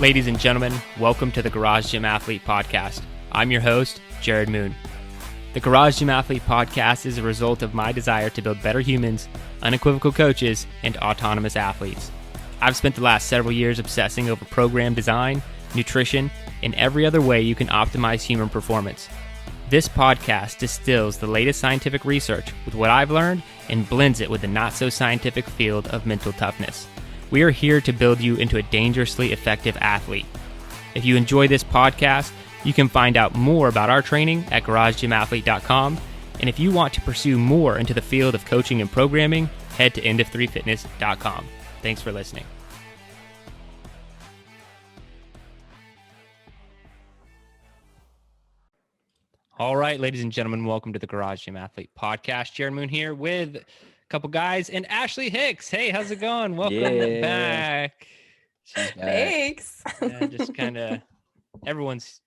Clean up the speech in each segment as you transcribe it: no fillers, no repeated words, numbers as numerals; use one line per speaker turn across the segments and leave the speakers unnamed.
Ladies and gentlemen, welcome to the Garage Gym Athlete Podcast. I'm your host, Jerred Moon. The Garage Gym Athlete Podcast is a result of my desire to build better humans, unequivocal coaches, and autonomous athletes. I've spent the last several years obsessing over program design, nutrition, and every other way you can optimize human performance. This podcast distills the latest scientific research with what I've learned and blends it with the not-so-scientific field of mental toughness. We are here to build you into a dangerously effective athlete. If you enjoy this podcast, you can find out more about our training at garagegymathlete.com. And if you want to pursue more into the field of coaching and programming, head to endof3fitness.com. Thanks for listening. All right, ladies and gentlemen, welcome to the Garage Gym Athlete Podcast. Jerred Moon here with a couple guys and Ashley Hicks. Hey, how's it going? Welcome back.
She's back.
Thanks.
Just kind of everyone's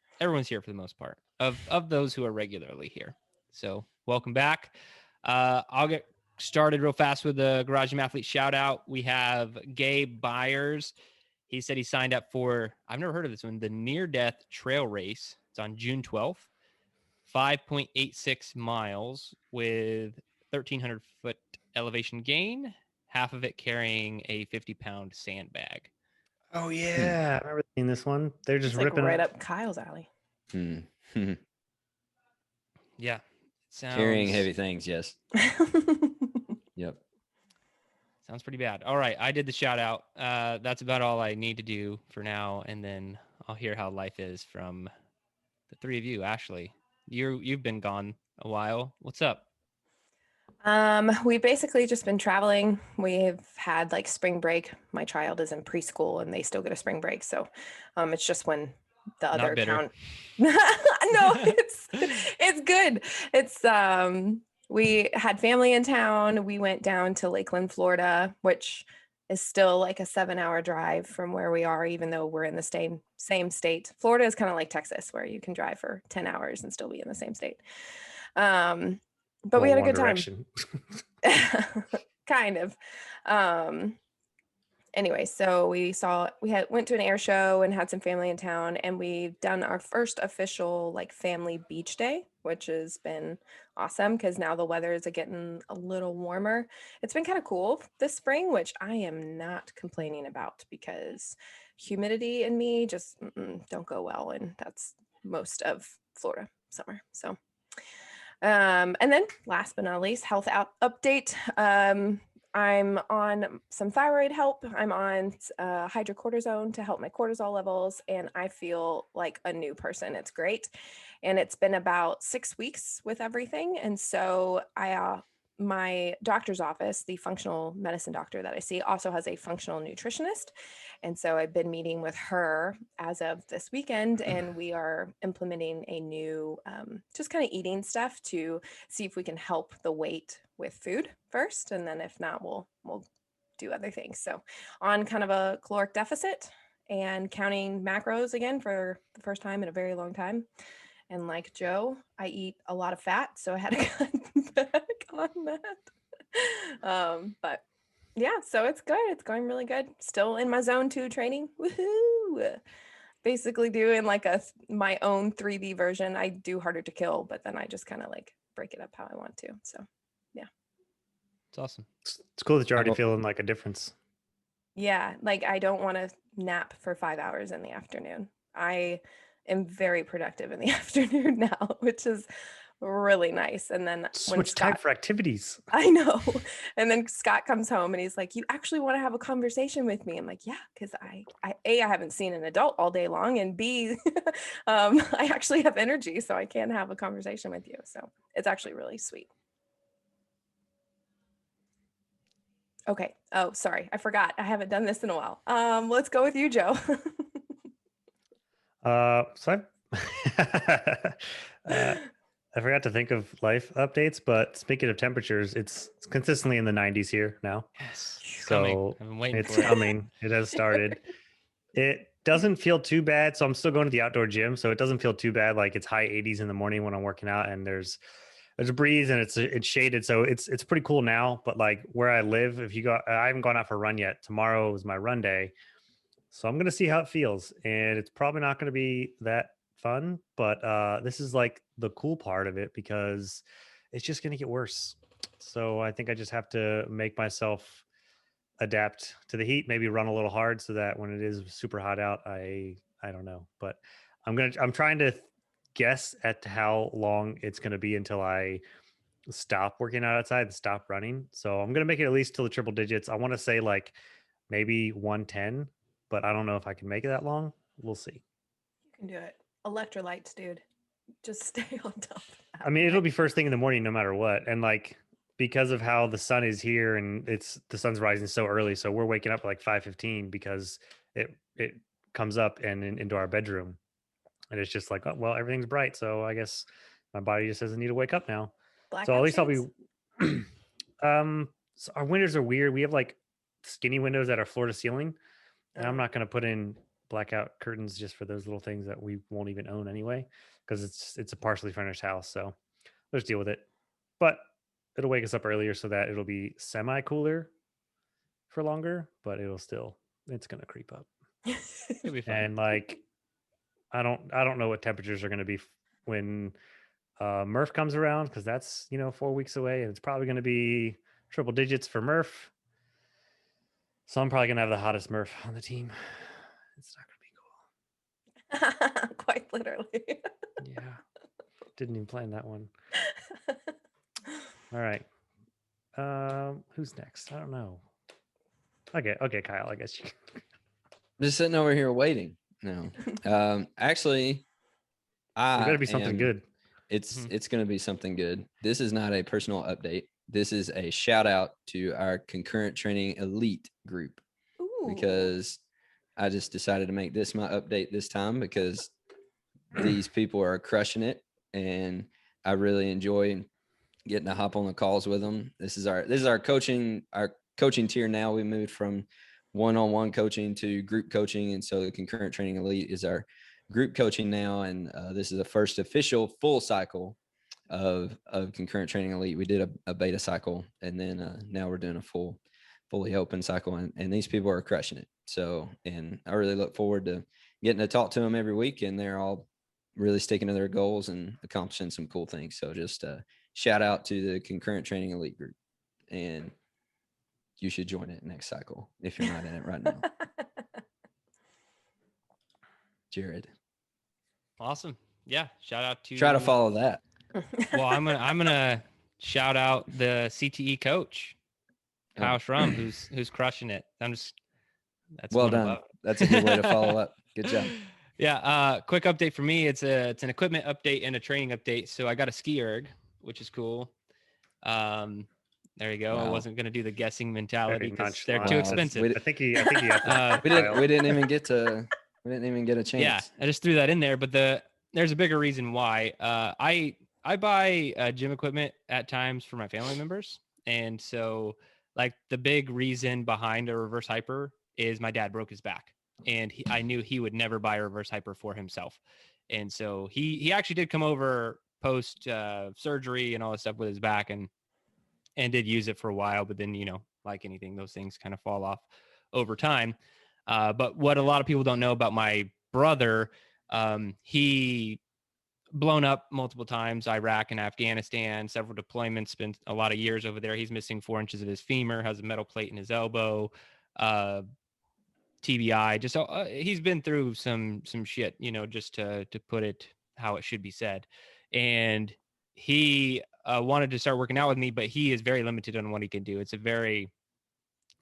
here for the most part of those who are regularly here. So welcome back. I'll get started real fast with the Garage Gym Athlete shout out. We have Gabe Byers. He said he signed up for, I've never heard of this one, the Near Death Trail Race. It's on June 12th. 5.86 miles with 1,300 foot elevation gain, half of it carrying a 50-pound sandbag.
Oh, yeah.
I remember seeing this one. They're just
It's
ripping
right up Kyle's alley.
Yeah. Sounds,
Carrying heavy things, yes. Yep.
Sounds pretty bad. All right. I did the shout out. That's about all I need to do for now. And then I'll hear how life is from the three of you. Ashley, you've been gone a while. What's up?
We've basically just been traveling. We've had like spring break. My child is in preschool and they still get a spring break. So it's just when the
Not
other
bitter.
count. No, it's good. It's we had family in town. We went down to Lakeland, Florida, which is still like a 7-hour drive from where we are, even though we're in the same state. Florida is kind of like Texas, where you can drive for 10 hours and still be in the same state. But we had a good time. Kind of. Anyway, so went to an air show and had some family in town, and we've done our first official like family beach day, which has been awesome because now the weather is getting a little warmer. It's been kind of cool this spring, which I am not complaining about because humidity and me just don't go well, and that's most of Florida summer. So and then last but not least, health update. I'm on some thyroid help. I'm on hydrocortisone to help my cortisol levels, and I feel like a new person. It's great. And it's been about 6 weeks with everything. And so my doctor's office, the functional medicine doctor that I see, also has a functional nutritionist. And so I've been meeting with her as of this weekend, and we are implementing a new just kind of eating stuff to see if we can help the weight with food first. And then if not, we'll do other things. So on kind of a caloric deficit and counting macros again for the first time in a very long time. And like Joe, I eat a lot of fat, so I had to cut back on that. But yeah, so it's good. It's going really good. Still in my zone 2 training. Woohoo! Basically doing like my own 3D version. I do harder to kill, but then I just kind of like break it up how I want to. So yeah.
It's awesome.
It's cool that you're already feeling like a difference.
Yeah, like I don't want to nap for 5 hours in the afternoon. I am very productive in the afternoon now, which is really nice. And then
Switch time for activities.
I know. And then Scott comes home and he's like, "You actually want to have a conversation with me?" I'm like, "Yeah, because I haven't seen an adult all day long, and B, I actually have energy, so I can have a conversation with you." So it's actually really sweet. Okay. Oh, sorry. I forgot. I haven't done this in a while. Let's go with you, Joe.
So I forgot to think of life updates, but speaking of temperatures, it's consistently in the 90s here now.
Yes.
So
I've been waiting
it's
for it.
coming. It has started. It doesn't feel too bad. So I'm still going to the outdoor gym. So it doesn't feel too bad. Like it's high 80s in the morning when I'm working out, and there's a breeze and it's shaded. So it's pretty cool now. But like where I live, I haven't gone out for a run yet. Tomorrow is my run day. So I'm gonna see how it feels, and it's probably not gonna be that fun, but this is like the cool part of it because it's just gonna get worse. So I think I just have to make myself adapt to the heat, maybe run a little hard so that when it is super hot out, I don't know, but I'm trying to guess at how long it's gonna be until I stop working out outside and stop running. So I'm gonna make it at least till the triple digits. I want to say like maybe 110, but I don't know if I can make it that long. We'll see.
You can do it. Electrolytes, dude. Just stay on top of that.
I mean, it'll be first thing in the morning no matter what. And like because of how the sun is here and the sun's rising so early, so we're waking up at like 5:15 because it comes up and into our bedroom. And it's just like, oh, well, everything's bright, so I guess my body just doesn't need to wake up now. So at
Blackout
least I'll
shades?
be so our windows are weird. We have like skinny windows that are floor to ceiling. And I'm
Oh.
not going to put in blackout curtains just for those little things that we won't even own anyway, because it's a partially furnished house. So let's deal with it. But it'll wake us up earlier so that it'll be semi cooler for longer, but it's going to creep up.
It'll be fun.
And like I don't know what temperatures are going to be when Murph comes around, because that's 4 weeks away, and it's probably going to be triple digits for Murph. So I'm probably going to have the hottest Murph on the team. It's not going to be cool.
Quite literally.
Yeah. Didn't even plan that one. All right. Who's next? I don't know. Okay, Kyle, I guess you can.
I'm just sitting over here waiting. No. Actually,
It better be something good.
It's going to be something good. This is not a personal update. This is a shout out to our concurrent training elite group.
Ooh.
Because I just decided to make this my update this time because these people are crushing it, and I really enjoy getting to hop on the calls with them. This is our coaching tier now. We moved from one-on-one coaching to group coaching, and so the concurrent training elite is our group coaching now, and this is the first official full cycle of concurrent training elite. We did a beta cycle, and then now we're doing a fully open cycle, and these people are crushing it. So, and I really look forward to getting to talk to them every week, and they're all really sticking to their goals and accomplishing some cool things. So just shout out to the concurrent training elite group, and you should join it next cycle if you're not in it right now. Jerred.
Awesome. Yeah. Shout out to
Try to follow that.
Well, I'm gonna shout out the CTE coach, Kyle Schrum, who's crushing it. That's
well done. That's a good way to follow up. Good job.
Yeah. Quick update for me. It's an equipment update and a training update. So I got a ski erg, which is cool. There you go.
Wow.
I wasn't gonna do the guessing mentality because
Very
they're
nonchalant.
too
Wow.
expensive.
I think he have to,
We didn't even get a chance.
Yeah, I just threw that in there, but there's a bigger reason why. I buy gym equipment at times for my family members, and so like the big reason behind a reverse hyper is my dad broke his back, and I knew he would never buy a reverse hyper for himself, and so he actually did come over post surgery and all this stuff with his back, and did use it for a while, but then like anything, those things kind of fall off over time. But what a lot of people don't know about my brother, he blown up multiple times, Iraq and Afghanistan, several deployments, spent a lot of years over there. He's missing 4 inches of his femur, has a metal plate in his elbow, TBI. Just he's been through some shit, just to put it how it should be said. And he wanted to start working out with me, but he is very limited on what he can do. It's a very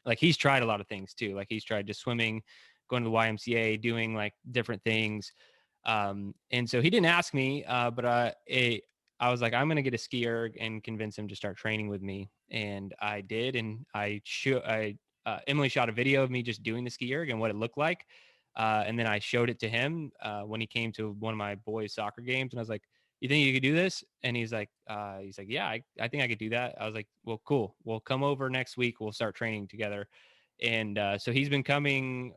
like he's tried a lot of things too. Like he's tried just swimming, going to the YMCA, doing like different things. And so he didn't ask me, but I was like, I'm going to get a ski erg and convince him to start training with me. And I did. And Emily shot a video of me just doing the ski erg and what it looked like. And then I showed it to him when he came to one of my boys' soccer games. And I was like, you think you could do this? And he's like, yeah, I think I could do that. I was like, well, cool. We'll come over next week. We'll start training together. And so he's been coming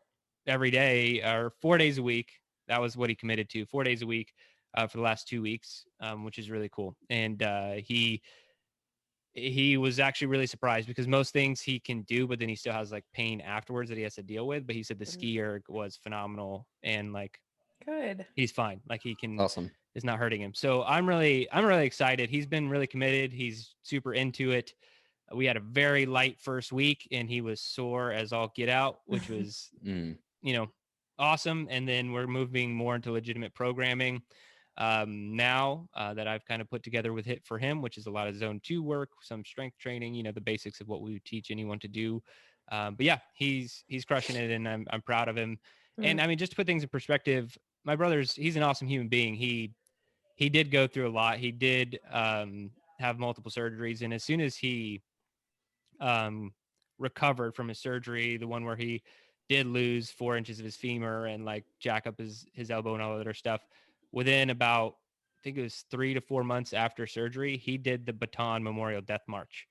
every day or 4 days a week. That was what he committed to, 4 days a week for the last 2 weeks, which is really cool. And he he was actually really surprised because most things he can do, but then he still has like pain afterwards that he has to deal with. But he said the ski erg was phenomenal and like
Good.
he's fine. Like he can,
Awesome.
it's not hurting him. So I'm really excited. He's been really committed. He's super into it. We had a very light first week and he was sore as all get out, which was,
Mm.
awesome. And then we're moving more into legitimate programming now that I've kind of put together with HIT for him, which is a lot of zone 2 work, some strength training, the basics of what we would teach anyone to do. But yeah, he's crushing it and I'm proud of him. And I mean, just to put things in perspective, my he's an awesome human being. He did go through a lot. He did have multiple surgeries. And as soon as he recovered from his surgery, the one where he did lose 4 inches of his femur and like jack up his elbow and all that other stuff, within about, I think it was 3 to 4 months after surgery, he did the Baton Memorial Death March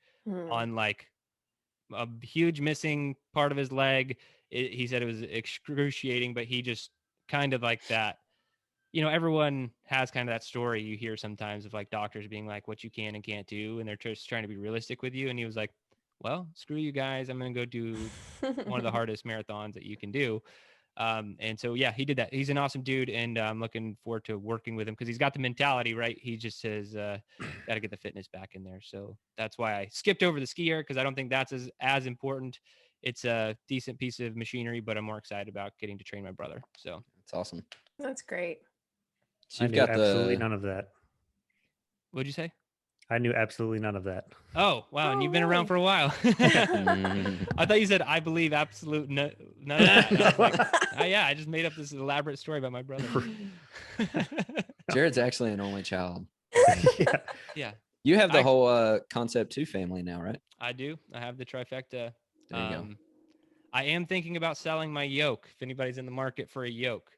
on like a huge missing part of his leg. He said it was excruciating, but he just kind of like that. Everyone has kind of that story you hear sometimes of like doctors being like what you can and can't do, and they're just trying to be realistic with you. And he was like, well, screw you guys. I'm going to go do one of the hardest marathons that you can do. And so, yeah, he did that. He's an awesome dude. And I'm looking forward to working with him because he's got the mentality, right? He just says, got to get the fitness back in there. So that's why I skipped over the ski erg because I don't think that's as important. It's a decent piece of machinery, but I'm more excited about getting to train my brother. So
That's awesome.
That's great.
So
I
you've
knew
got
absolutely none of that.
what'd you say?
I knew absolutely none of that.
Oh, wow. And you've been around for a while. I thought you said, I believe absolute none of that. And I was like, oh, yeah, I just made up this elaborate story about my brother.
Jared's actually an only child.
Yeah.
Yeah,
You have the whole Concept 2 family now, right?
I do. I have the trifecta.
There you go.
I am thinking about selling my yoke. If anybody's in the market for a yoke,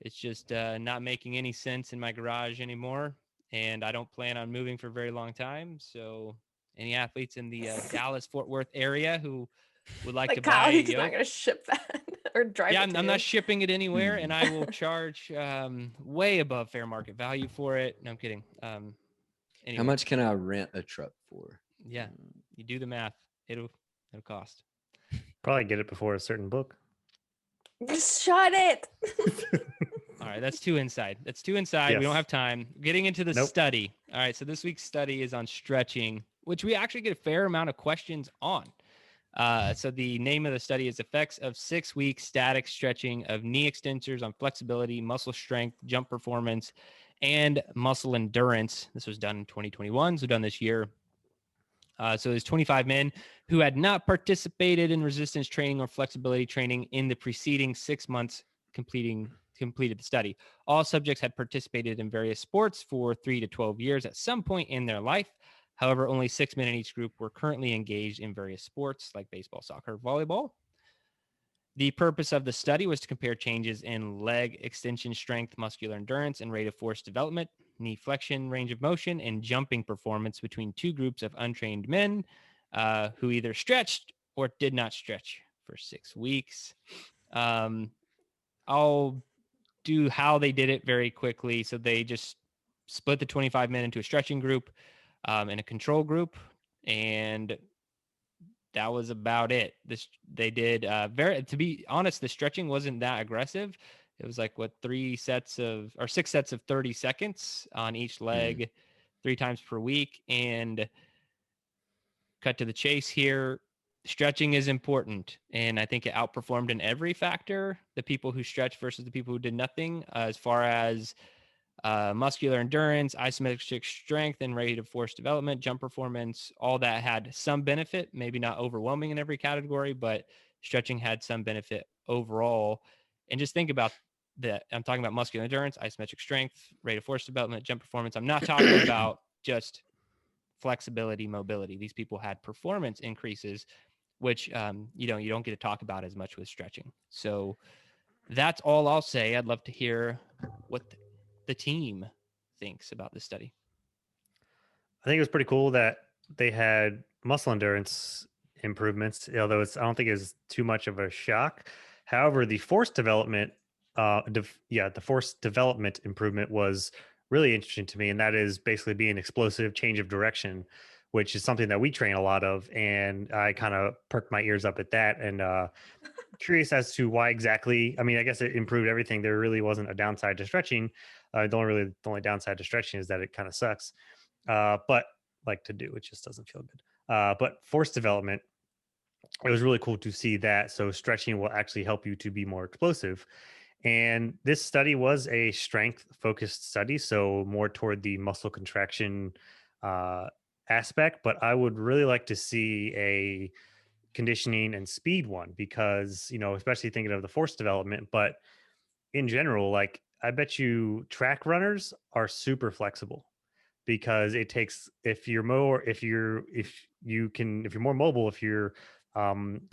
it's just not making any sense in my garage anymore. And I don't plan on moving for a very long time. So any athletes in the Dallas-Fort Worth area who would like to buy a
He's
yoke,
not going to ship that or drive
yeah,
it to
I'm
you.
not shipping it anywhere, and I will charge way above fair market value for it. No, I'm kidding. Anyway,
How much can I rent a truck for?
Yeah, you do the math. It'll cost.
Probably get it before a certain book.
Just shut it.
All right, that's too inside. That's too inside. We don't
Yes.
have time. Getting into the study. All right, so this week's study is on stretching, which we actually get a fair amount of questions on. So the name of the study is Effects of 6-Week Static Stretching of Knee Extensors on Flexibility, Muscle Strength, Jump Performance, and Muscle Endurance. This was done in 2021, so done this year. So there's 25 men who had not participated in resistance training or flexibility training in the preceding 6 months completed the study. All subjects had participated in various sports for 3 to 12 years at some point in their life. However, only 6 men in each group were currently engaged in various sports like baseball, soccer, volleyball. The purpose of the study was to compare changes in leg extension strength, muscular endurance, and rate of force development, knee flexion, range of motion, and jumping performance between 2 groups of untrained men who either stretched or did not stretch for 6 weeks. I'll do how they did it very quickly. So they just split the 25 men into a stretching group and a control group, and that was about it. They did to be honest, the stretching wasn't that aggressive. It was like 6 sets of 30 seconds on each leg, 3 times per week. And cut to the chase here, stretching is important, and I think it outperformed in every factor the people who stretched versus the people who did nothing, as far as muscular endurance, isometric strength, and rate of force development, jump performance. All that had some benefit, maybe not overwhelming in every category, but stretching had some benefit overall. And just think about that. I'm talking about muscular endurance, isometric strength, rate of force development, jump performance. I'm not talking about just flexibility, mobility. These people had performance increases, which you don't get to talk about as much with stretching. So that's all I'll say. I'd love to hear what the team thinks about this study.
I think it was pretty cool that they had muscle endurance improvements, although I don't think it's too much of a shock. However, the force development, the force development improvement was really interesting to me, and that is basically being explosive, change of direction, which is something that we train a lot of. And I kind of perked my ears up at that, and curious as to why exactly. I mean, I guess it improved everything. There really wasn't a downside to stretching. The only downside to stretching is that it kind of sucks. But like to do, it just doesn't feel good. But force development, it was really cool to see that. So stretching will actually help you to be more explosive. And this study was a strength focused study, so more toward the muscle contraction uh, aspect. But I would really like to see a conditioning and speed one, because, especially thinking of the force development, but in general, like I bet you track runners are super flexible, because it takes, if you're more mobile, if you're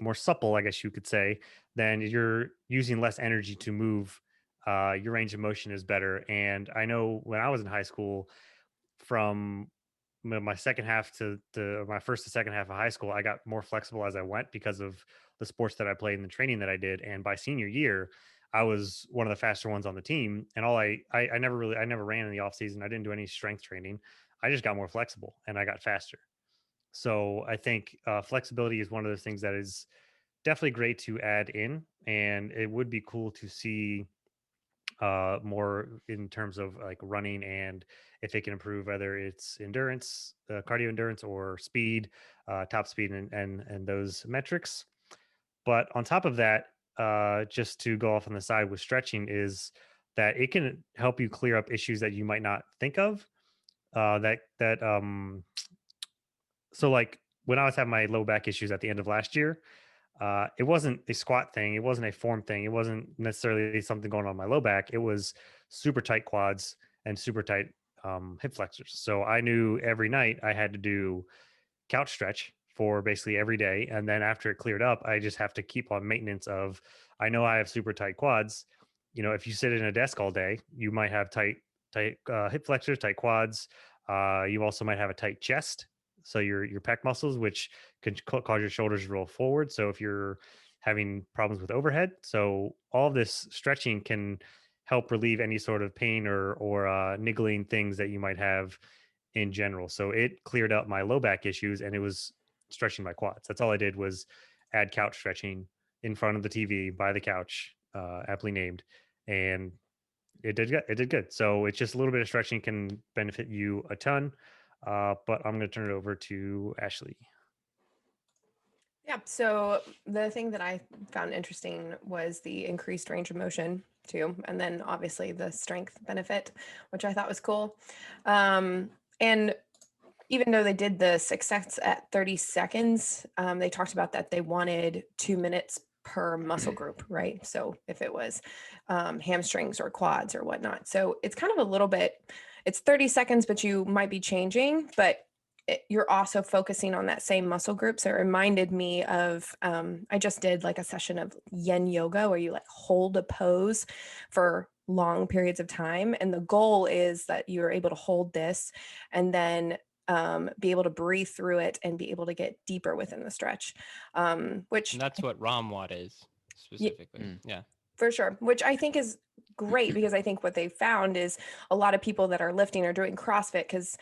more supple, I guess you could say, then you're using less energy to move. Your range of motion is better. And I know when I was in high school, from my second half to my first to second half of high school, I got more flexible as I went because of the sports that I played and the training that I did. And by senior year, I was one of the faster ones on the team. And I never ran in the off season. I didn't do any strength training. I just got more flexible and I got faster. So I think flexibility is one of those things that is definitely great to add in. And it would be cool to see more in terms of like running, and if it can improve whether it's endurance, cardio endurance, or speed, top speed, and those metrics. But on top of that, just to go off on the side with stretching, is that it can help you clear up issues that you might not think of. So like when I was having my low back issues at the end of last year, it wasn't a squat thing. It wasn't a form thing. It wasn't necessarily something going on my low back. It was super tight quads and super tight hip flexors. So I knew every night I had to do couch stretch for basically every day. And then after it cleared up, I just have to keep on maintenance of, I know I have super tight quads. If you sit in a desk all day, you might have tight hip flexors, tight quads. You also might have a tight chest. So your pec muscles, which can cause your shoulders to roll forward. So if you're having problems with overhead, so all this stretching can help relieve any sort of pain or niggling things that you might have in general. So it cleared up my low back issues, and it was stretching my quads. That's all I did was add couch stretching in front of the TV by the couch, aptly named, and it did good. It did good. So it's just a little bit of stretching can benefit you a ton. But I'm going to turn it over to Ashley.
Yeah. So the thing that I found interesting was the increased range of motion too. And then obviously the strength benefit, which I thought was cool. And even though they did the success at 30 seconds, they talked about that they wanted 2 minutes per muscle group, right? So if it was hamstrings or quads or whatnot. So it's kind of a little bit, it's 30 seconds, but you might be changing, but you're also focusing on that same muscle group. So it reminded me of, I just did like a session of yin yoga where you like hold a pose for long periods of time. And the goal is that you're able to hold this and then be able to breathe through it and be able to get deeper within the stretch, which
And that's what Ramwad is specifically. Yeah.
For sure, which I think is great, because I think what they found is a lot of people that are lifting are doing CrossFit because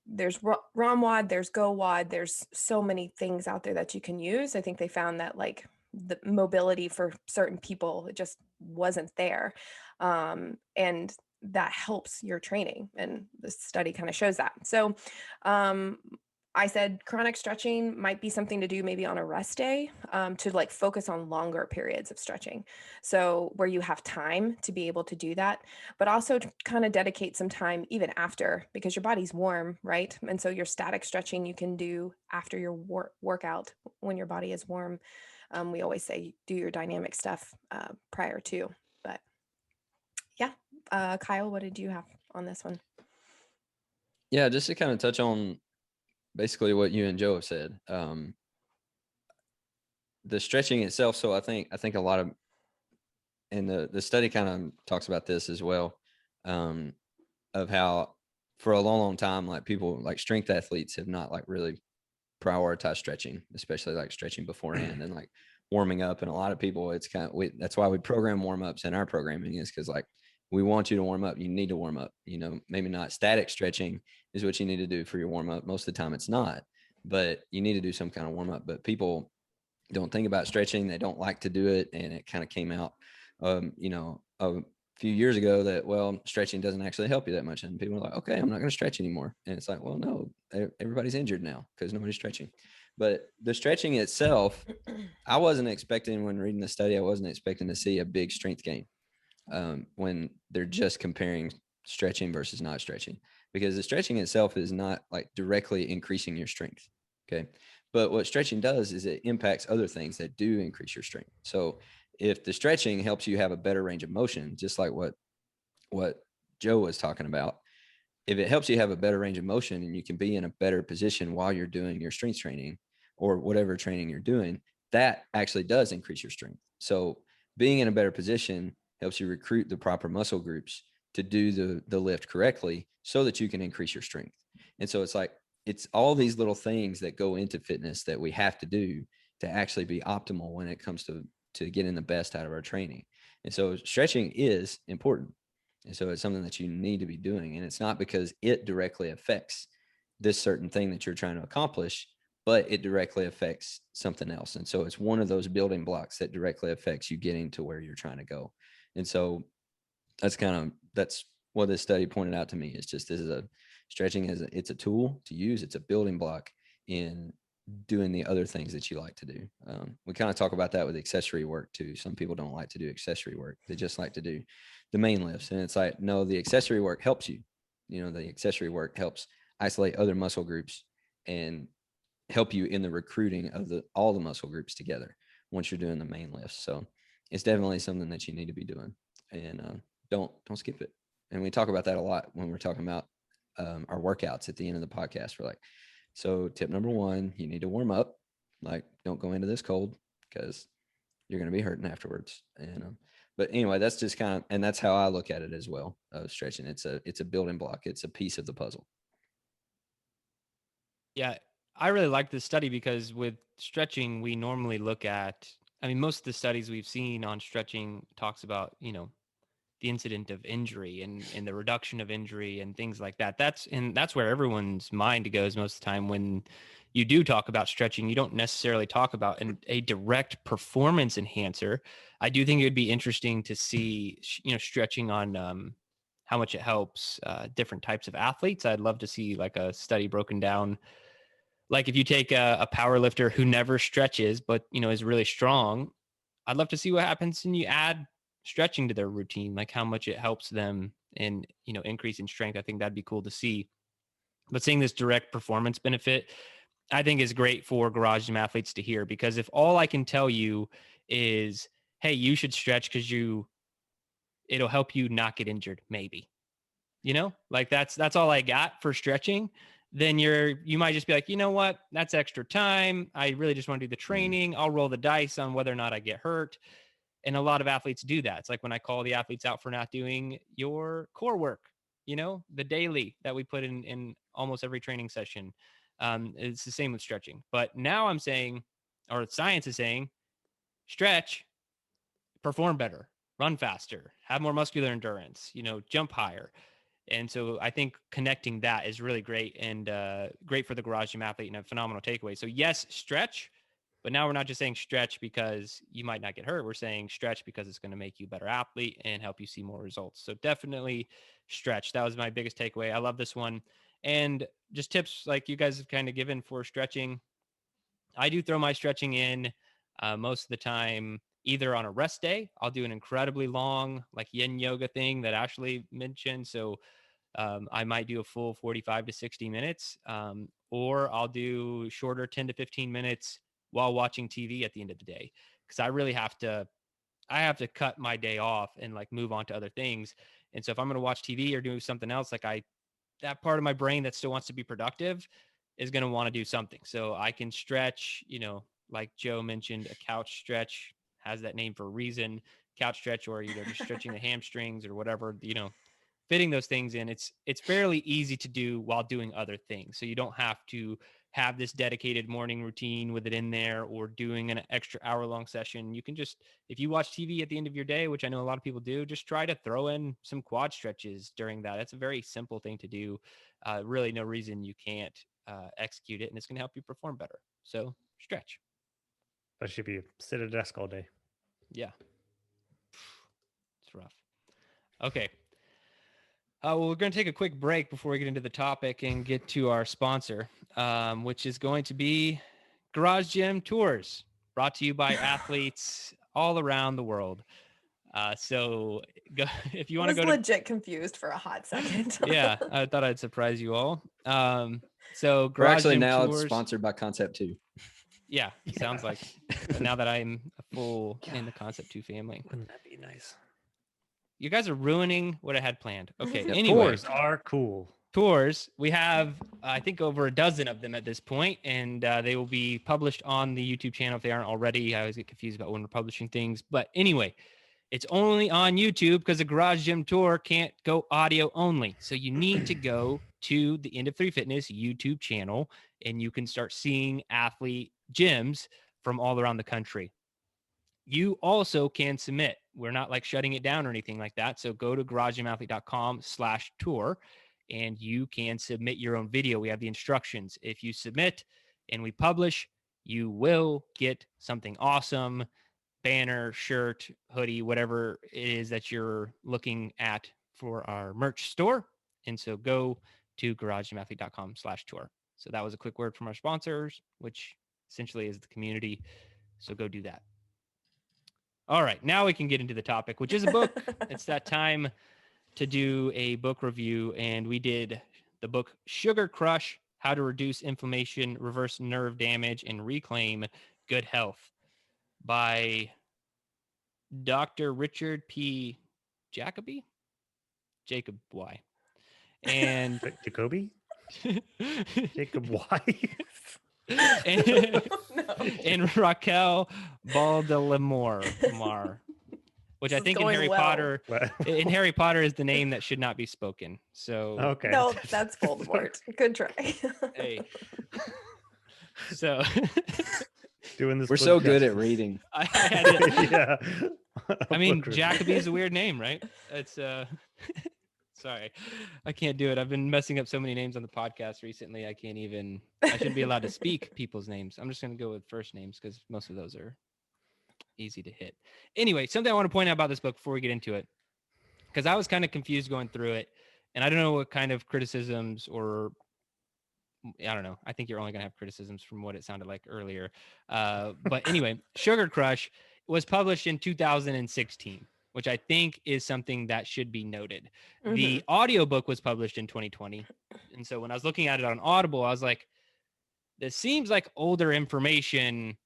there's ROMWOD, there's GoWOD, there's so many things out there that you can use. I think they found that like the mobility for certain people, it just wasn't there. And that helps your training. And the study kind of shows that. So I said chronic stretching might be something to do maybe on a rest day, to like focus on longer periods of stretching. So where you have time to be able to do that, but also to kind of dedicate some time even after, because your body's warm, right? And so your static stretching you can do after your workout when your body is warm. We always say do your dynamic stuff prior to, but yeah. Kyle, what did you have on this one?
Yeah, just to kind of touch on basically what you and Joe have said. The stretching itself. So I think a lot of, and the study kind of talks about this as well, of how for a long time, like people like strength athletes have not like really prioritized stretching, especially like stretching beforehand and like warming up. And a lot of people, it's kind of, that's why we program warm ups in our programming, is because like we want you to warm up. You need to warm up. Maybe not static stretching is what you need to do for your warm up. Most of the time it's not, but you need to do some kind of warm up. But people don't think about stretching. They don't like to do it. And it kind of came out, a few years ago that, well, stretching doesn't actually help you that much. And people are like, okay, I'm not going to stretch anymore. And it's like, well, no, everybody's injured now because nobody's stretching. But the stretching itself, I wasn't expecting, when reading the study, I wasn't expecting to see a big strength gain when they're just comparing stretching versus not stretching, because the stretching itself is not like directly increasing your strength. Okay. But what stretching does is it impacts other things that do increase your strength. So if the stretching helps you have a better range of motion, just like what Joe was talking about, if it helps you have a better range of motion and you can be in a better position while you're doing your strength training or whatever training you're doing, that actually does increase your strength. So being in a better position helps you recruit the proper muscle groups to do the lift correctly so that you can increase your strength. And so it's all these little things that go into fitness that we have to do to actually be optimal when it comes to getting the best out of our training. And so stretching is important. And so it's something that you need to be doing. And it's not because it directly affects this certain thing that you're trying to accomplish, but it directly affects something else. And so it's one of those building blocks that directly affects you getting to where you're trying to go. And so that's what this study pointed out to me, is just stretching it's a tool to use. It's a building block in doing the other things that you like to do. We kind of talk about that with accessory work too. Some people don't like to do accessory work. They just like to do the main lifts. And it's like, no, the accessory work helps you. The accessory work helps isolate other muscle groups and help you in the recruiting of all the muscle groups together once you're doing the main lifts. So it's definitely something that you need to be doing, and don't skip it. And we talk about that a lot when we're talking about our workouts at the end of the podcast. We're like, so tip number 1, you need to warm up. Like, don't go into this cold because you're going to be hurting afterwards. And but anyway, that's just kind of, and that's how I look at it as well. Stretching, it's a building block. It's a piece of the puzzle.
Yeah, I really like this study because with stretching, we normally look at, most of the studies we've seen on stretching talks about, the incident of injury and the reduction of injury and things like that. That's where everyone's mind goes most of the time. When you do talk about stretching, you don't necessarily talk about a direct performance enhancer. I do think it would be interesting to see, stretching on how much it helps different types of athletes. I'd love to see like a study broken down. Like if you take a power lifter who never stretches, but, is really strong, I'd love to see what happens when you add stretching to their routine, like how much it helps them in, increase in strength. I think that'd be cool to see. But seeing this direct performance benefit, I think is great for garage gym athletes to hear, because if all I can tell you is, hey, you should stretch because it'll help you not get injured, maybe, like that's all I got for stretching, then you might just be like, you know what, that's extra time. I really just want to do the training. I'll roll the dice on whether or not I get hurt. And a lot of athletes do that. It's like when I call the athletes out for not doing your core work, the daily that we put in almost every training session. It's the same with stretching. But now I'm saying, or science is saying, stretch, perform better, run faster, have more muscular endurance, jump higher. And so I think connecting that is really great, and great for the garage gym athlete, and a phenomenal takeaway. So yes, stretch, but now we're not just saying stretch because you might not get hurt. We're saying stretch because it's going to make you a better athlete and help you see more results. So definitely stretch. That was my biggest takeaway. I love this one. And just tips like you guys have kind of given for stretching. I do throw my stretching in most of the time, either on a rest day. I'll do an incredibly long, like yin yoga thing that Ashley mentioned. So I might do a full 45 to 60 minutes, or I'll do shorter 10 to 15 minutes while watching TV at the end of the day. Cause I have to cut my day off and like move on to other things. And so if I'm going to watch TV or do something else, that part of my brain that still wants to be productive is going to want to do something. So I can stretch, like Joe mentioned, a couch stretch has that name for a reason, couch stretch, or, just stretching the hamstrings or whatever, fitting those things in, it's fairly easy to do while doing other things. So you don't have to have this dedicated morning routine with it in there or doing an extra hour-long session. You can just, if you watch TV at the end of your day, which I know a lot of people do, just try to throw in some quad stretches during that. It's a very simple thing to do. Really no reason you can't execute it, and it's going to help you perform better. So stretch.
Especially if you sit at a desk all day.
Yeah. It's rough. Okay. Well, we're going to take a quick break before we get into the topic and get to our sponsor, which is going to be Garage Gym Tours, brought to you by athletes all around the world. So go, if you want to go
I was legit confused for a hot second.
yeah, I thought I'd surprise you all. So
We're
Garage
actually
Gym
now
Tours,
sponsored by Concept 2.
Yeah, sounds like now that I'm a full in the Concept 2 family.
Wouldn't that be nice?
You guys are ruining what I had planned. Okay,
Yep.
anyway.
Tours are cool.
Tours, we have, I think, over a dozen of them at this point, and they will be published on the YouTube channel if they aren't already. I always get confused about when we're publishing things. But anyway, it's only on YouTube because the Garage Gym Tour can't go audio only. So you need to go to the End of 3 Fitness YouTube channel, and you can start seeing athlete gyms from all around the country. You also can submit. We're not like shutting it down or anything like that. So go to garagegymathlete.com/tour and you can submit your own video. We have the instructions. If you submit and we publish, you will get something awesome, banner, shirt, hoodie, whatever it is that you're looking at for our merch store. And so go to garagegymathlete.com/tour. So that was a quick word from our sponsors, which essentially is the community. So go do that. All right, now we can get into the topic, which is a book. It's that time to do a book review, and we did the book Sugar Crush, How to Reduce Inflammation, Reverse Nerve Damage, and Reclaim Good Health by Dr. Richard P. Jacoby? Jacob Y. And
Jacoby? Jacob Y.
and,
No.
and Raquel Baldelamore, which I
This is
think in
going
Harry
well.
Potter,
What?
in Harry Potter is the name that should not be spoken. So
Okay.
No, that's Voldemort. Good try.
hey, so
Doing this.
We're
book
so good at
justice.
reading.
I had to,
Yeah.
I mean,
Book review.
Jacoby is a weird name, right? It's sorry, I can't do it. I've been messing up so many names on the podcast recently. I shouldn't be allowed to speak people's names. I'm just going to go with first names because most of those are easy to hit. Anyway, something I want to point out about this book before we get into it, because I was kind of confused going through it, and I don't know what kind of criticisms or I don't know. I think you're only going to have criticisms from what it sounded like earlier. But anyway, Sugar Crush was published in 2016, which I think is something that should be noted. The audiobook was published in 2020. And so when I was looking at it on Audible, I was like, this seems like older information,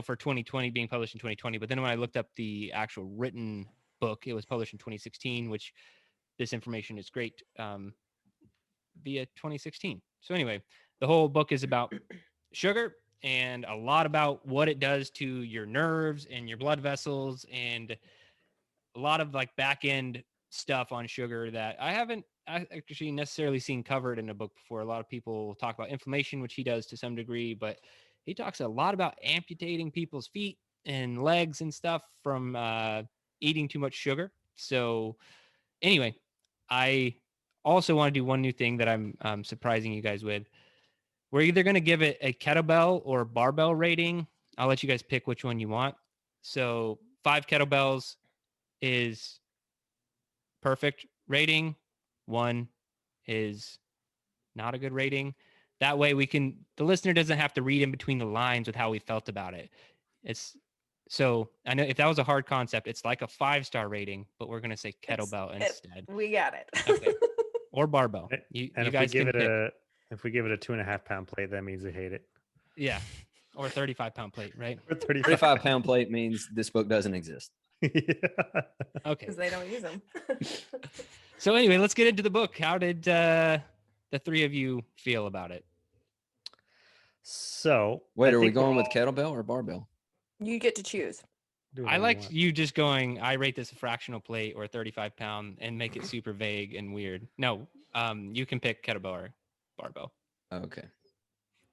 for 2020 being published in 2020. But then when I looked up the actual written book, it was published in 2016, which this information is great via 2016. So anyway, the whole book is about sugar and a lot about what it does to your nerves and your blood vessels and a lot of like back end stuff on sugar that I haven't actually necessarily seen covered in a book before. A lot of people talk about inflammation, which he does to some degree, but he talks a lot about amputating people's feet and legs and stuff from eating too much sugar. So anyway, I also want to do one new thing that I'm surprising you guys with. We're either going to give it a kettlebell or barbell rating. I'll let you guys pick which one you want. So 5 kettlebells is perfect rating. 1 is not a good rating. That way the listener doesn't have to read in between the lines with how we felt about it. So I know if that was a hard concept, it's like a 5-star rating, but we're going to say kettlebell instead.
We got it.
Okay. Or barbell.
And
You
if
guys
we give
can
it
pick.
if we give it a 2.5-pound plate, that means they hate it.
Yeah. Or 35-pound plate, right?
Or
35-pound plate means this book doesn't exist.
Yeah.
Okay.
Because they don't use them.
So anyway, let's get into the book. How did the 3 of you feel about it?
So
Wait,
I
are we
think we're
going with
all-
kettlebell or barbell?
You get to choose.
Do
I
whatever you
like
want.
you just going, I rate this a fractional plate or 35 pound and make it super vague and weird. No, you can pick kettlebell or barbell.
Okay.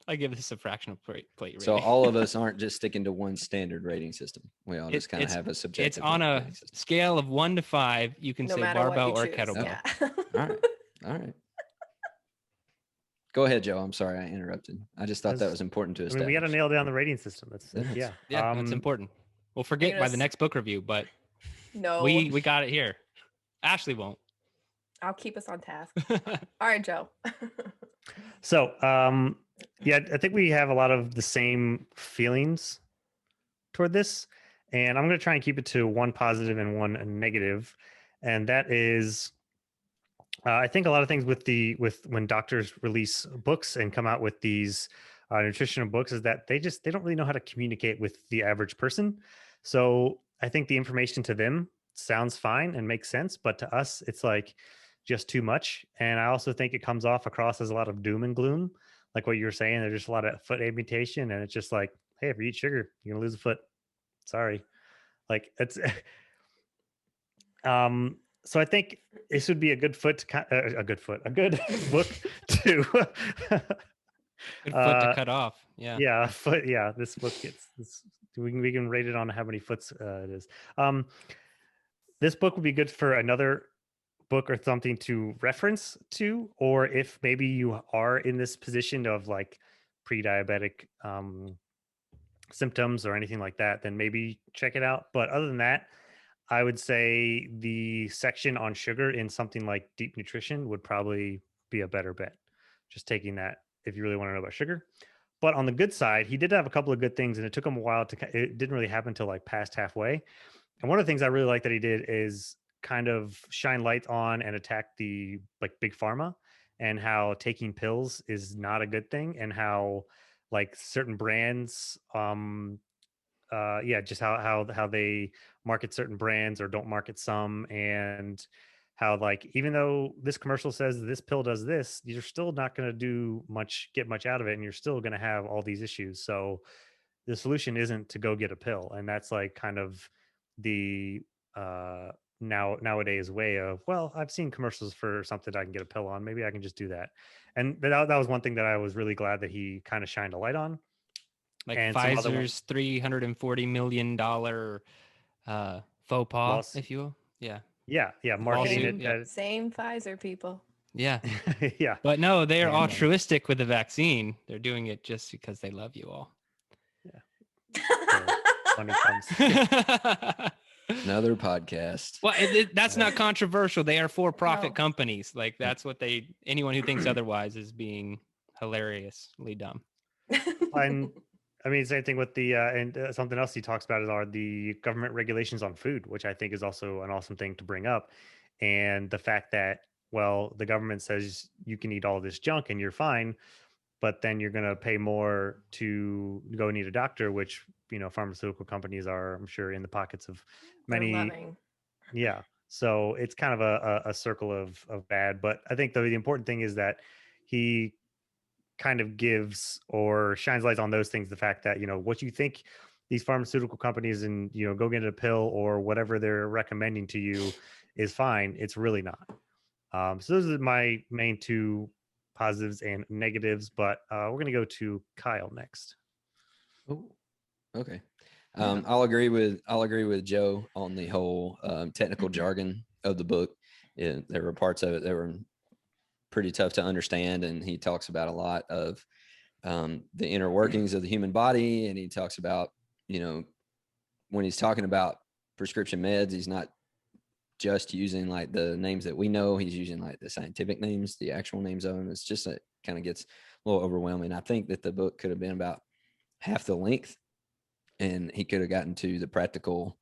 I give this a fractional plate rating.
So all of us aren't just sticking to one standard rating system. We all just kind of have a subjective.
It's on a
rating system.
scale of 1 to 5. You can
No
say
matter what
barbell
you
or
choose.
kettlebell.
Yeah.
All right. All right. Go ahead, Joe. I'm sorry I interrupted. I just thought that was important to
I
establish.
mean, we got to nail down the rating system. That's
It is.
yeah.
Yeah, that's important. We'll forget by the next book review, but
No,
we got it here. Ashley won't.
I'll keep us on task. All right, Joe.
So, yeah, I think we have a lot of the same feelings toward this, and I'm going to try and keep it to one positive and one negative, and that is, I think a lot of things with when doctors release books and come out with these nutritional books is that they don't really know how to communicate with the average person. So I think the information to them sounds fine and makes sense, but to us, it's like just too much. And I also think it comes off across as a lot of doom and gloom, like what you were saying. There's just a lot of foot amputation, and it's just like, hey, if you eat sugar, you're gonna lose a foot. Sorry, like it's. So I think this would be a good book to
Good foot to cut off. Yeah.
Yeah, foot. Yeah, this book gets this. We can rate it on how many foots it is. This book would be good for another book or something to reference to, or if maybe you are in this position of like pre-diabetic symptoms or anything like that, then maybe check it out. But other than that, I would say the section on sugar in something like Deep Nutrition would probably be a better bet. Just taking that if you really want to know about sugar. But on the good side, he did have a couple of good things, and it took him a while it didn't really happen until like past halfway. And one of the things I really like that he did is kind of shine light on and attack the like big pharma and how taking pills is not a good thing, and how like certain brands just how they market certain brands or don't market some, and how like even though this commercial says this pill does this, you're still not going to get much out of it, and you're still going to have all these issues. So the solution isn't to go get a pill, and that's like kind of the nowadays way of, well, I've seen commercials for something I can get a pill on, maybe I can just do that. And that was one thing that I was really glad that he kind of shined a light on.
Like
and
Pfizer's $340 million faux pas, if you will. Yeah.
Marketing
Lawsuit,
it.
Same Pfizer people.
Yeah.
Yeah.
But no, they're
Yeah.
altruistic with the vaccine. They're doing it just because they love you all.
Money comes.
Another podcast.
Well, that's not controversial. They are for-profit
No.
companies. Like that's what anyone who thinks otherwise is being hilariously dumb.
And I mean, same thing with the something else he talks about are the government regulations on food, which I think is also an awesome thing to bring up. And the fact that, well, the government says you can eat all this junk and you're fine, but then you're going to pay more to go need a doctor, which, pharmaceutical companies are, I'm sure, in the pockets of many.
They're loving.
Yeah. So it's kind of a circle of bad. But I think the important thing is that he kind of gives or shines lights on those things. The fact that, what you think these pharmaceutical companies and, go get a pill or whatever they're recommending to you is fine. It's really not. So those are my main two positives and negatives, but we're going to go to Kyle next.
Oh, okay. I'll agree with Joe on the whole technical jargon of the book. There were parts of it that were pretty tough to understand, and he talks about a lot of the inner workings of the human body, and he talks about, when he's talking about prescription meds, he's not just using like the names that we know. He's using like the scientific names, the actual names of them. It's just it kind of gets a little overwhelming. I think that the book could have been about half the length, and he could have gotten to the practical,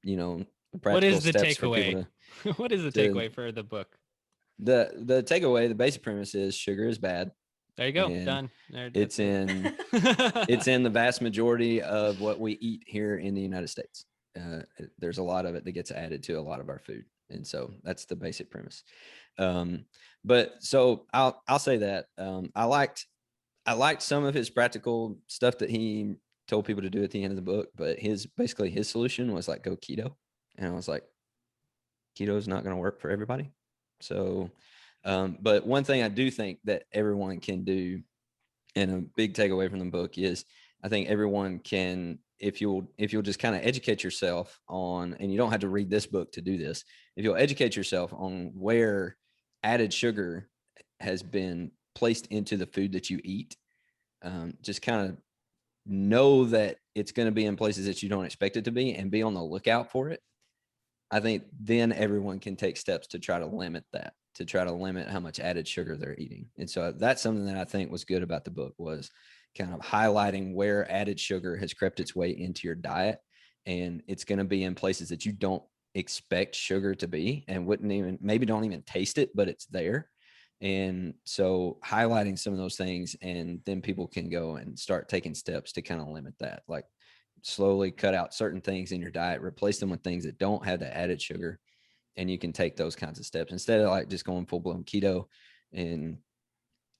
What is the
steps for
takeaway?
people
What is the takeaway for the book?
The takeaway, the basic premise is sugar is bad.
There you go.
And
Done.
It's in the vast majority of what we eat here in the United States. There's a lot of it that gets added to a lot of our food, and so that's the basic premise. But so I'll say that I liked some of his practical stuff that he told people to do at the end of the book, but his solution was like, go keto. And I was like, keto is not going to work for everybody. So, but one thing I do think that everyone can do, and a big takeaway from the book is, I think everyone can, if you'll just kind of educate yourself on, and you don't have to read this book to do this, if you'll educate yourself on where added sugar has been placed into the food that you eat, just kind of know that it's going to be in places that you don't expect it to be, and be on the lookout for it. I think then everyone can take steps to try to limit that, to try to limit how much added sugar they're eating. And so that's something that I think was good about the book, was kind of highlighting where added sugar has crept its way into your diet. And it's going to be in places that you don't expect sugar to be, and maybe don't even taste it, but it's there. And so highlighting some of those things, and then people can go and start taking steps to kind of limit that, like slowly cut out certain things in your diet, replace them with things that don't have the added sugar. And you can take those kinds of steps instead of like just going full blown keto. And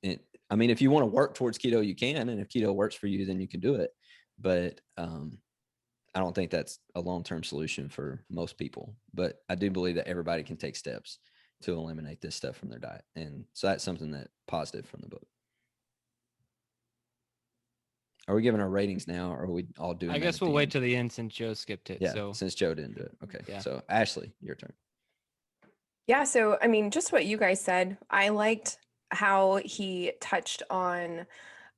I mean, if you want to work towards keto, you can, and if keto works for you, then you can do it. But I don't think that's a long-term solution for most people, but I do believe that everybody can take steps to eliminate this stuff from their diet. And so that's something that positive from the book. Are we giving our ratings now, or are we all doing
I guess we'll wait till the end since Joe skipped it.
Yeah,
so
since Joe didn't do it. Okay. Yeah. So Ashley, your turn.
Yeah. So, I mean, just what you guys said, I liked how he touched on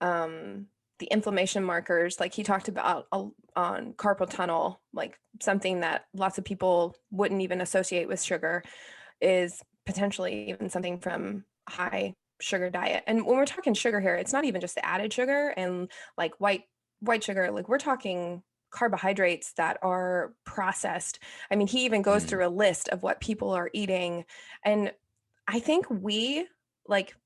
the inflammation markers. Like he talked about on carpal tunnel, like something that lots of people wouldn't even associate with sugar is potentially even something from high sugar diet. And when we're talking sugar here, it's not even just the added sugar and like white sugar, like we're talking carbohydrates that are processed. I mean, he even goes through a list of what people are eating. And I think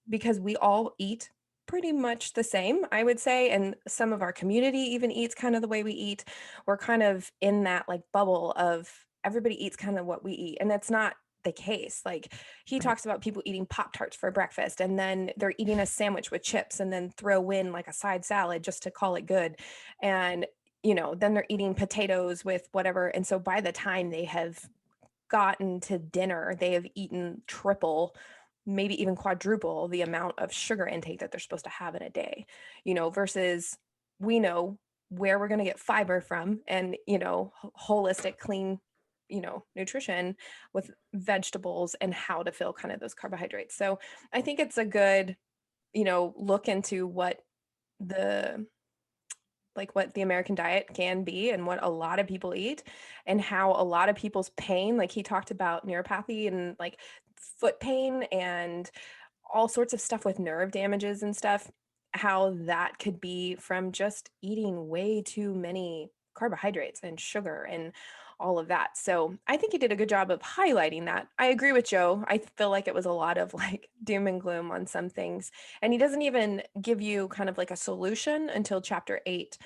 because we all eat pretty much the same, I would say, and some of our community even eats kind of the way we eat, we're kind of in that like bubble of everybody eats kind of what we eat. And that's not the case. Like he talks about people eating Pop-Tarts for breakfast, and then they're eating a sandwich with chips, and then throw in like a side salad just to call it good. And, then they're eating potatoes with whatever. And so by the time they have gotten to dinner, they have eaten triple, maybe even quadruple the amount of sugar intake that they're supposed to have in a day, versus we know where we're going to get fiber from, and, holistic, clean, nutrition with vegetables, and how to fill kind of those carbohydrates. So I think it's a good, look into what the American diet can be, and what a lot of people eat, and how a lot of people's pain, like he talked about neuropathy and like foot pain and all sorts of stuff with nerve damages and stuff, how that could be from just eating way too many carbohydrates and sugar and all of that. So I think he did a good job of highlighting that. I agree with Joe. I feel like it was a lot of like doom and gloom on some things. And he doesn't even give you kind of like a solution until chapter 8.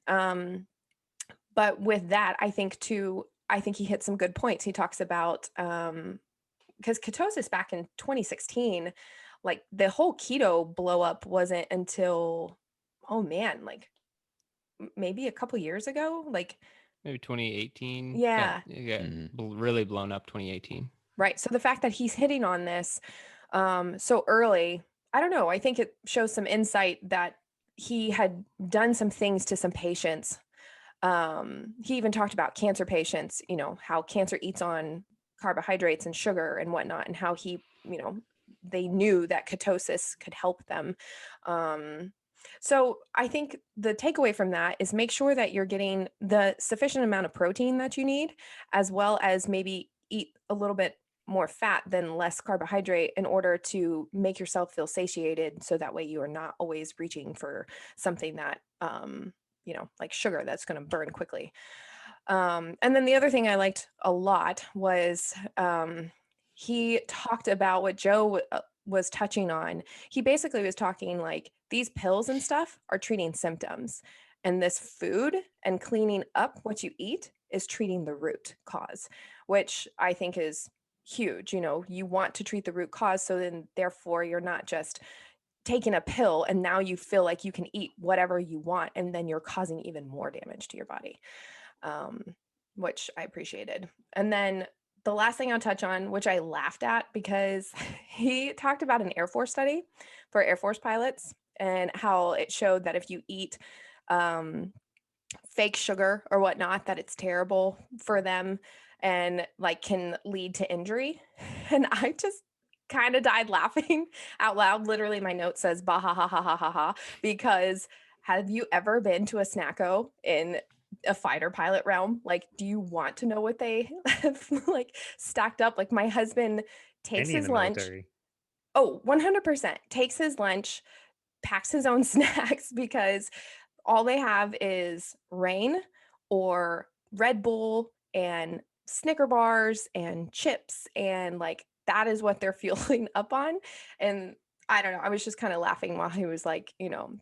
But with that, I think he hit some good points. He talks about, because ketosis back in 2016, like the whole keto blow up wasn't until, oh man, like maybe a couple years ago, like
maybe 2018.
Yeah.
Really blown up 2018.
Right. So the fact that he's hitting on this so early, I don't know. I think it shows some insight that he had done some things to some patients. He even talked about cancer patients, how cancer eats on carbohydrates and sugar and whatnot, and how he, they knew that ketosis could help them. So I think the takeaway from that is make sure that you're getting the sufficient amount of protein that you need, as well as maybe eat a little bit more fat than less carbohydrate in order to make yourself feel satiated. So that way you are not always reaching for something that, like sugar that's going to burn quickly. And then the other thing I liked a lot was he talked about what Joe was touching on. He basically was talking like these pills and stuff are treating symptoms, and this food and cleaning up what you eat is treating the root cause, which I think is huge. You want to treat the root cause, so then therefore you're not just taking a pill and now you feel like you can eat whatever you want, and then you're causing even more damage to your body, which I appreciated. And then the last thing I'll touch on, which I laughed at because he talked about an Air Force study for Air Force pilots and how it showed that if you eat fake sugar or whatnot, that it's terrible for them and like can lead to injury. And I just kind of died laughing out loud. Literally, my note says bah ha ha ha ha ha ha, because have you ever been to a snacko in a fighter pilot realm? Like, do you want to know what they have like stacked up? Like, my husband takes
Any in
his
the
lunch.
military.
Oh, 100% takes his lunch, packs his own snacks, because all they have is rain or Red Bull and Snicker bars and chips, and like that is what they're fueling up on. And I don't know, I was just kind of laughing while he was like,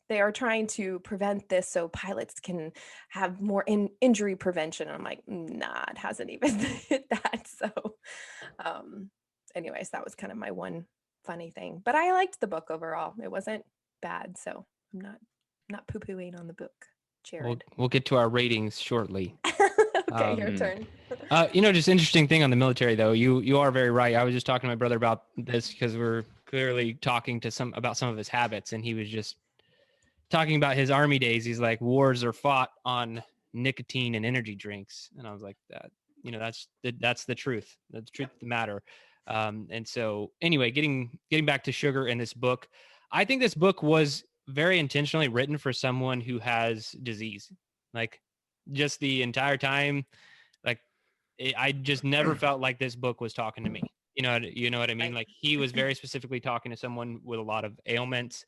they are trying to prevent this so pilots can have more injury prevention. And I'm like, nah, it hasn't even hit that. So anyways, that was kind of my one funny thing, but I liked the book overall. It wasn't bad, so I'm not poo-pooing on the book, Jerred.
We'll get to our ratings shortly.
Okay, your turn.
Just interesting thing on the military though. You are very right. I was just talking to my brother about this because we're clearly talking to about some of his habits, and he was just talking about his army days. He's like, wars are fought on nicotine and energy drinks, and I was like, that's the truth. That's the truth of the matter. And so anyway, getting back to sugar in this book, I think this book was very intentionally written for someone who has disease. Like, just the entire time, like I just never felt like this book was talking to me. You know what I mean?
Right.
Like, he was very specifically talking to someone with a lot of ailments.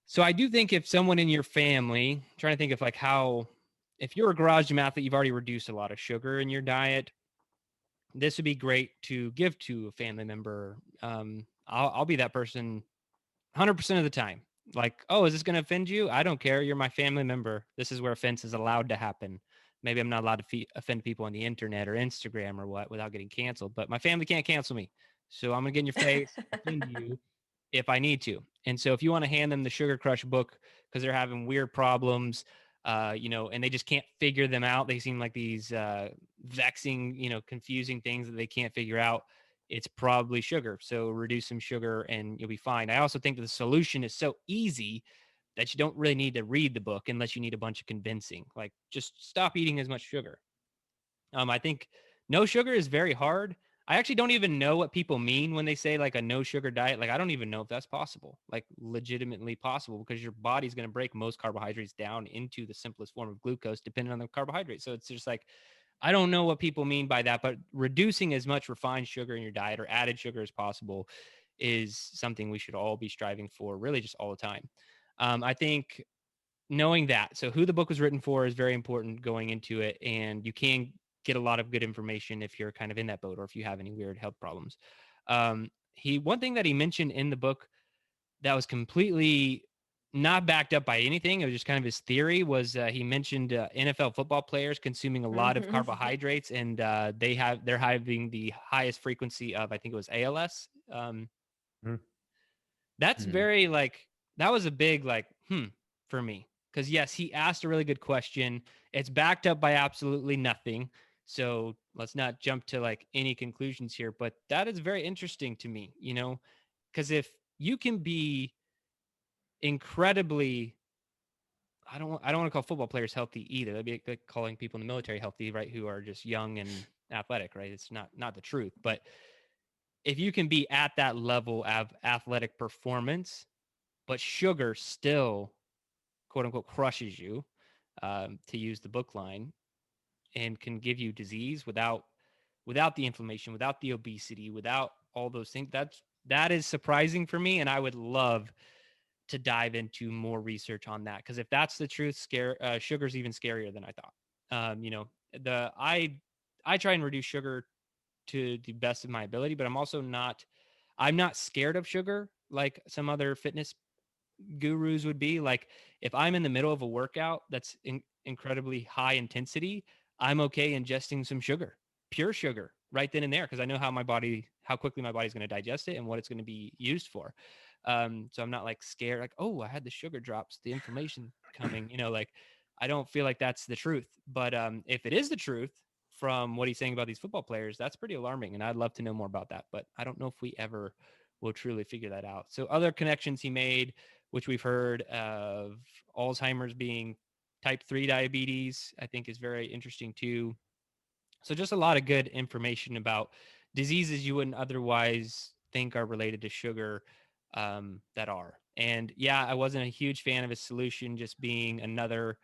So I do think if someone in your family, trying to think of like how, if you're a garage gym athlete, you've already reduced a lot of sugar in your diet, this would be great to give to a family member. I'll be that person 100% of the time. Like, oh, is this going to offend you? I don't care. You're my family member. This is where offense is allowed to happen. Maybe I'm not allowed to offend people on the internet or Instagram or what without getting canceled, but my family can't cancel me. So I'm going to get in your face, offend you if I need to. And so if you want to hand them the Sugar Crush book because they're having weird problems, and they just can't figure them out, they seem like these vexing, confusing things that they can't figure out, it's probably sugar. So reduce some sugar and you'll be fine. I also think that the solution is so easy that you don't really need to read the book unless you need a bunch of convincing. Like, just stop eating as much sugar. I think no sugar is very hard. I actually don't even know what people mean when they say like a no sugar diet. Like, I don't even know if that's possible, like legitimately possible, because your body's going to break most carbohydrates down into the simplest form of glucose, depending on the carbohydrate. So it's just like, I don't know what people mean by that, but reducing as much refined sugar in your diet or added sugar as possible is something we should all be striving for, really just all the time. I think knowing that, so who the book was written for is very important going into it, and you can get a lot of good information if you're kind of in that boat or if you have any weird health problems. One thing that he mentioned in the book that was completely not backed up by anything, it was just kind of his theory, was he mentioned NFL football players consuming a lot of carbohydrates, and they're having the highest frequency of, I think it was ALS. That's very that was a big for me, because yes, he asked a really good question. It's backed up by absolutely nothing, so let's not jump to any conclusions here, but that is very interesting to me, because if you can be incredibly, I don't want to call football players healthy either. That'd be like calling people in the military healthy, right? Who are just young and athletic, right? It's not the truth. But if you can be at that level of athletic performance, but sugar still, quote unquote, crushes you, to use the book line, and can give you disease without the inflammation, without the obesity, without all those things, that is surprising for me. And I would love to dive into more research on that, because if that's the truth, sugar's even scarier than I thought. I try and reduce sugar to the best of my ability, but I'm not scared of sugar like some other fitness gurus would be. Like, if I'm in the middle of a workout that's incredibly high intensity, I'm okay ingesting some sugar, pure sugar, right then and there, because I know how quickly my body's going to digest it and what it's going to be used for. So I'm not like scared, like, oh, I had the sugar drops, the inflammation coming, like I don't feel like that's the truth. But if it is the truth from what he's saying about these football players, that's pretty alarming. And I'd love to know more about that. But I don't know if we ever will truly figure that out. So other connections he made, which we've heard of Alzheimer's being type 3 diabetes, I think is very interesting too. So just a lot of good information about diseases you wouldn't otherwise think are related to sugar that are. And yeah, I wasn't a huge fan of his solution just being another,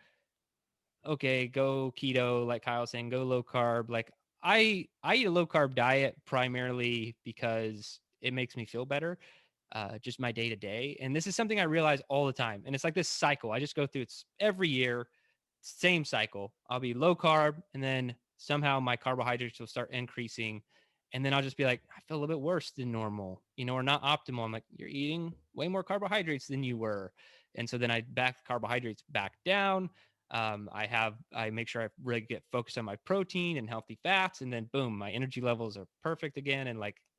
okay, go keto, like Kyle was saying, go low carb. Like I eat a low carb diet primarily because it makes me feel better, just my day to day. And this is something I realize all the time. And it's like this cycle. I just go through it every year, same cycle. I'll be low carb, and then somehow my carbohydrates will start increasing. And then I'll just be like, I feel a little bit worse than normal, or not optimal. I'm like, you're eating way more carbohydrates than you were. And so then I back carbohydrates back down. I make sure I really get focused on my protein and healthy fats, and then boom, my energy levels are perfect again.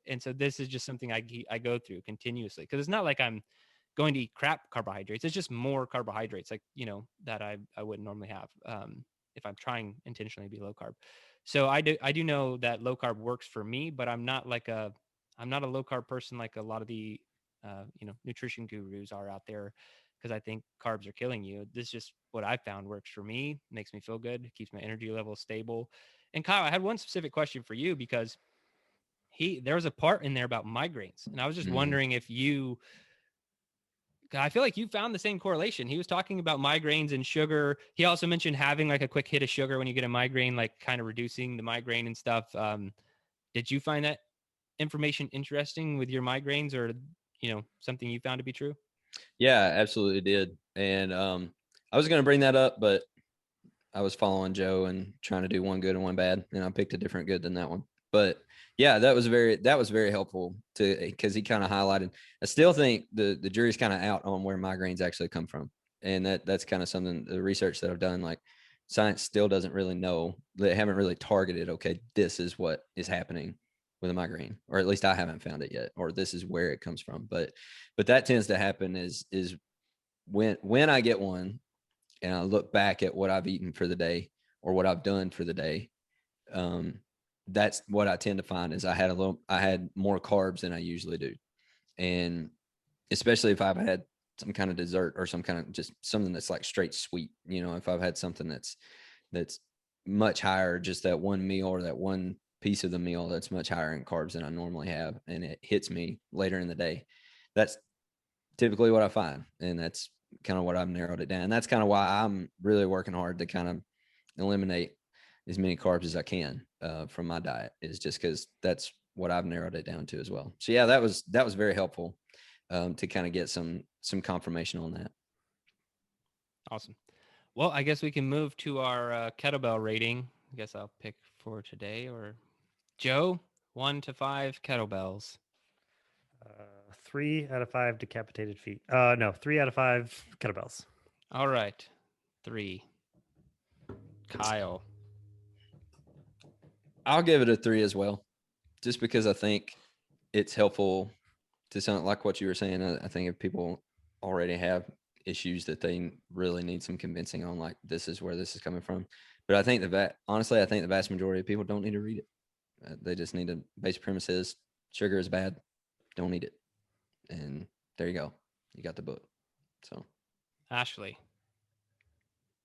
And so this is just something I go through continuously, because it's not like I'm going to eat crap carbohydrates. It's just more carbohydrates, like, that I wouldn't normally have if I'm trying intentionally to be low carb. So I do know that low carb works for me, but I'm not a low carb person like a lot of the nutrition gurus are out there, because I think carbs are killing you. This is just what I found works for me, makes me feel good, keeps my energy level stable. And Kyle, I had one specific question for you, because there was a part in there about migraines, and I was just wondering if I feel like you found the same correlation. He was talking about migraines and sugar. He also mentioned having like a quick hit of sugar when you get a migraine, like kind of reducing the migraine and stuff. Did you find that information interesting with your migraines, or, something you found to be true?
Yeah, absolutely did. And I was going to bring that up, but I was following Joe and trying to do one good and one bad, and I picked a different good than that one. But yeah, that was very helpful because he kind of highlighted. I still think the jury's kind of out on where migraines actually come from, and that's kind of something, the research that I've done, like science still doesn't really know. They haven't really targeted, okay, this is what is happening with a migraine, or at least I haven't found it yet, or this is where it comes from. But that tends to happen is when I get one and I look back at what I've eaten for the day or what I've done for the day, that's what I tend to find is I had more carbs than I usually do. And especially if I've had some kind of dessert or some kind of just something that's like straight sweet, if I've had something that's much higher, just that one meal or that one piece of the meal that's much higher in carbs than I normally have, and it hits me later in the day, that's typically what I find. And that's kind of what I've narrowed it down. And that's kind of why I'm really working hard to kind of eliminate as many carbs as I can from my diet, is just because that's what I've narrowed it down to as well. So yeah, that was very helpful to kind of get some confirmation on that.
Awesome. Well, I guess we can move to our kettlebell rating. I guess I'll pick for today, or Joe, 1 to 5 kettlebells.
3 out of 5 decapitated feet. No, 3 out of 5 kettlebells.
All right. 3. Kyle.
I'll give it a 3 as well, just because I think it's helpful to sound like what you were saying. I think if people already have issues that they really need some convincing on, like, this is where this is coming from. But I think honestly, I think the vast majority of people don't need to read it. They just need to, basic premise is sugar is bad. Don't eat it. And there you go. You got the book. So
Ashley.